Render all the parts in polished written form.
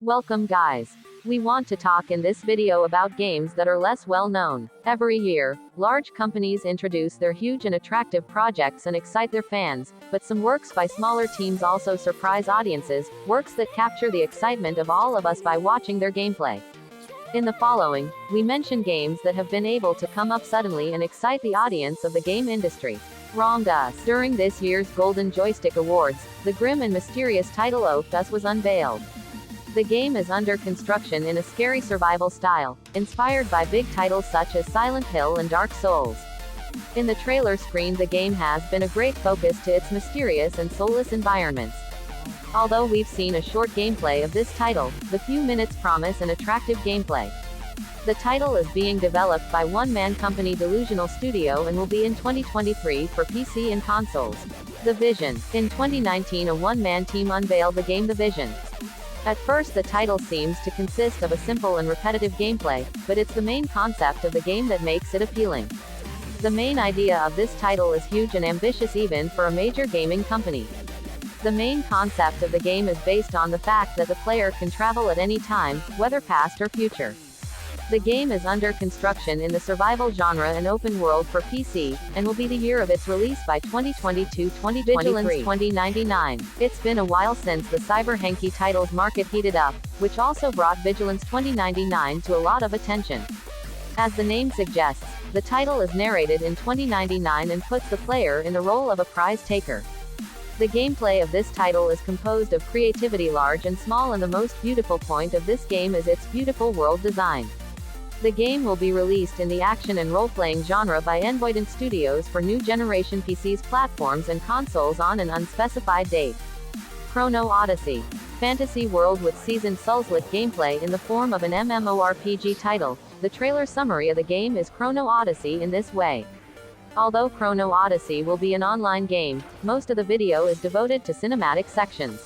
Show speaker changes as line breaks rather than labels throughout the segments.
Welcome guys. We want to talk in this video about games that are less well known. Every year, large companies introduce their huge and attractive projects and excite their fans, but some works by smaller teams also surprise audiences, works that capture the excitement of all of us by watching their gameplay. In the following, we mention games that have been able to come up suddenly and excite the audience of the game industry. Wronged Us. During this year's Golden Joystick Awards, the grim and mysterious title Wronged Us was unveiled. The game is under construction in a scary survival style, inspired by big titles such as Silent Hill and Dark Souls. In the trailer screen, the game has been a great focus to its mysterious and soulless environments. Although we've seen a short gameplay of this title, the few minutes promise an attractive gameplay. The title is being developed by one-man company Delusional Studio and will be in 2023 for PC and consoles. The Vision. In 2019, a one-man team unveiled the game The Vision. At first, the title seems to consist of a simple and repetitive gameplay, but it's the main concept of the game that makes it appealing. The main idea of this title is huge and ambitious even for a major gaming company. The main concept of the game is based on the fact that the player can travel at any time, whether past or future. The game is under construction in the survival genre and open world for PC, and will be the year of its release by 2022-2023. Vigilance 2099. It's been a while since the cyber hanky titles market heated up, which also brought Vigilance 2099 to a lot of attention. As the name suggests, the title is narrated in 2099 and puts the player in the role of a prize taker. The gameplay of this title is composed of creativity large and small, and the most beautiful point of this game is its beautiful world design. The game will be released in the action and role-playing genre by Envoident Studios for new generation PCs, platforms and consoles on an unspecified date. Chrono Odyssey. Fantasy world with seasoned Souls-like gameplay in the form of an MMORPG title. The trailer summary of the game is Chrono Odyssey in this way. Although Chrono Odyssey will be an online game, most of the video is devoted to cinematic sections.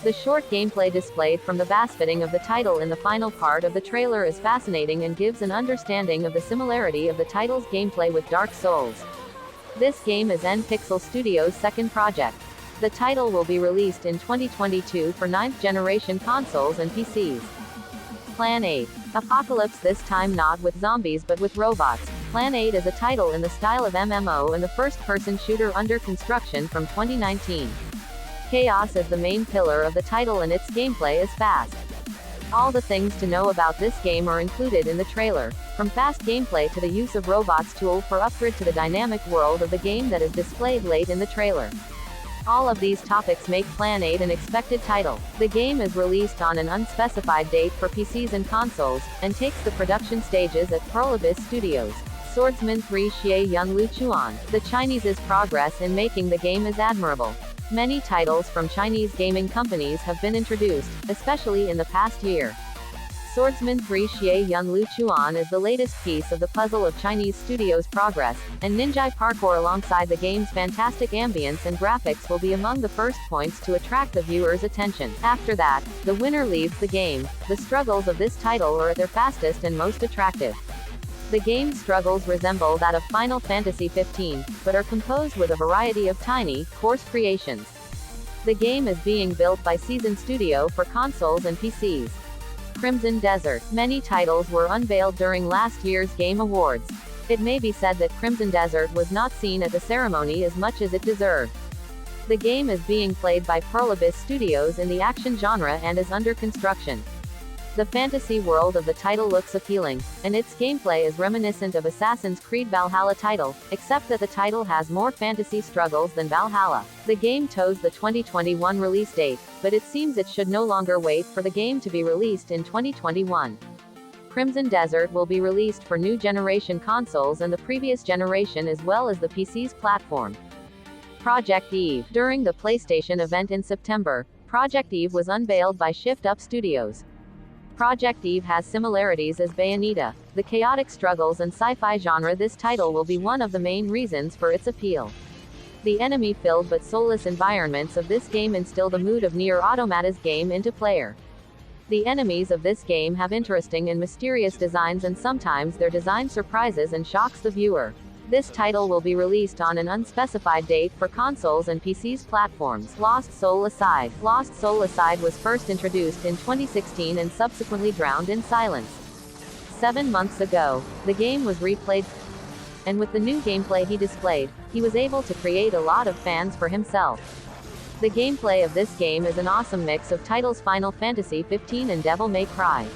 The short gameplay displayed from the bass fitting of the title in the final part of the trailer is fascinating and gives an understanding of the similarity of the title's gameplay with Dark Souls. This game is N-Pixel Studios' second project. The title will be released in 2022 for 9th generation consoles and PCs. Plan 8. Apocalypse, this time not with zombies but with robots. Plan 8 is a title in the style of MMO and the first-person shooter under construction from 2019. Chaos is the main pillar of the title and its gameplay is fast. All the things to know about this game are included in the trailer, from fast gameplay to the use of robots tool for upgrade to the dynamic world of the game that is displayed late in the trailer. All of these topics make Plan 8 an expected title. The game is released on an unspecified date for PCs and consoles, and takes the production stages at Pearl Abyss Studios. Swordsman 3 Xie Yung Lu Chuan. The Chinese's progress in making the game is admirable. Many titles from Chinese gaming companies have been introduced, especially in the past year. Swordsman 3 Xie Yung Lu Chuan is the latest piece of the puzzle of Chinese studios' progress, and ninja parkour alongside the game's fantastic ambience and graphics will be among the first points to attract the viewer's attention. After that, the winner leaves the game. The struggles of this title are at their fastest and most attractive. The game's struggles resemble that of Final Fantasy XV, but are composed with a variety of tiny, coarse creations. The game is being built by Season Studio for consoles and PCs. Crimson Desert. Many titles were unveiled during last year's Game Awards. It may be said that Crimson Desert was not seen at the ceremony as much as it deserved. The game is being played by Pearl Abyss Studios in the action genre and is under construction. The fantasy world of the title looks appealing, and its gameplay is reminiscent of Assassin's Creed Valhalla title, except that the title has more fantasy struggles than Valhalla. The game toes the 2021 release date, but it seems it should no longer wait for the game to be released in 2021. Crimson Desert will be released for new generation consoles and the previous generation as well as the PC's platform. Project Eve. During the PlayStation event in September, Project Eve was unveiled by Shift Up Studios. Project Eve has similarities as Bayonetta, the chaotic struggles and sci-fi genre. This title will be one of the main reasons for its appeal. The enemy-filled but soulless environments of this game instill the mood of Nier Automata's game into player. The enemies of this game have interesting and mysterious designs, and sometimes their design surprises and shocks the viewer. This title will be released on an unspecified date for consoles and PCs platforms. Lost Soul Aside. Lost Soul Aside was first introduced in 2016 and subsequently drowned in silence. 7 months ago, the game was replayed, and with the new gameplay he displayed, he was able to create a lot of fans for himself. The gameplay of this game is an awesome mix of titles Final Fantasy XV and Devil May Cry.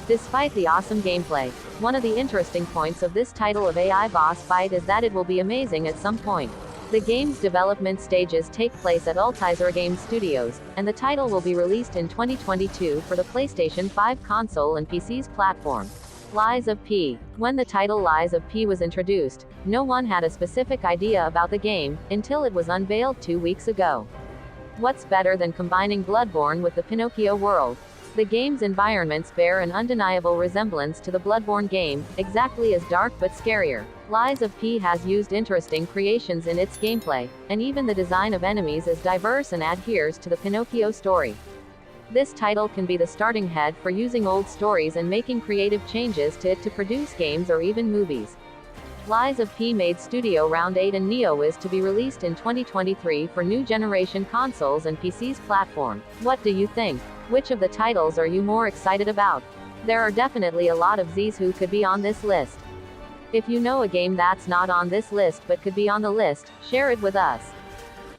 Despite the awesome gameplay, one of the interesting points of this title of AI boss fight is that it will be amazing at some point. The game's development stages take place at Altizer Games Studios, and the title will be released in 2022 for the PlayStation 5 console and PC's platform. Lies of P. When the title Lies of P was introduced, no one had a specific idea about the game, until it was unveiled 2 weeks ago. What's better than combining Bloodborne with the Pinocchio world? The game's environments bear an undeniable resemblance to the Bloodborne game, exactly as dark but scarier. Lies of P has used interesting creations in its gameplay, and even the design of enemies is diverse and adheres to the Pinocchio story. This title can be the starting head for using old stories and making creative changes to it to produce games or even movies. Lies of P made Studio Round 8 and Neo is to be released in 2023 for new generation consoles and PC's platform. What do you think? Which of the titles are you more excited about? There are definitely a lot of Z's who could be on this list. If you know a game that's not on this list but could be on the list, share it with us.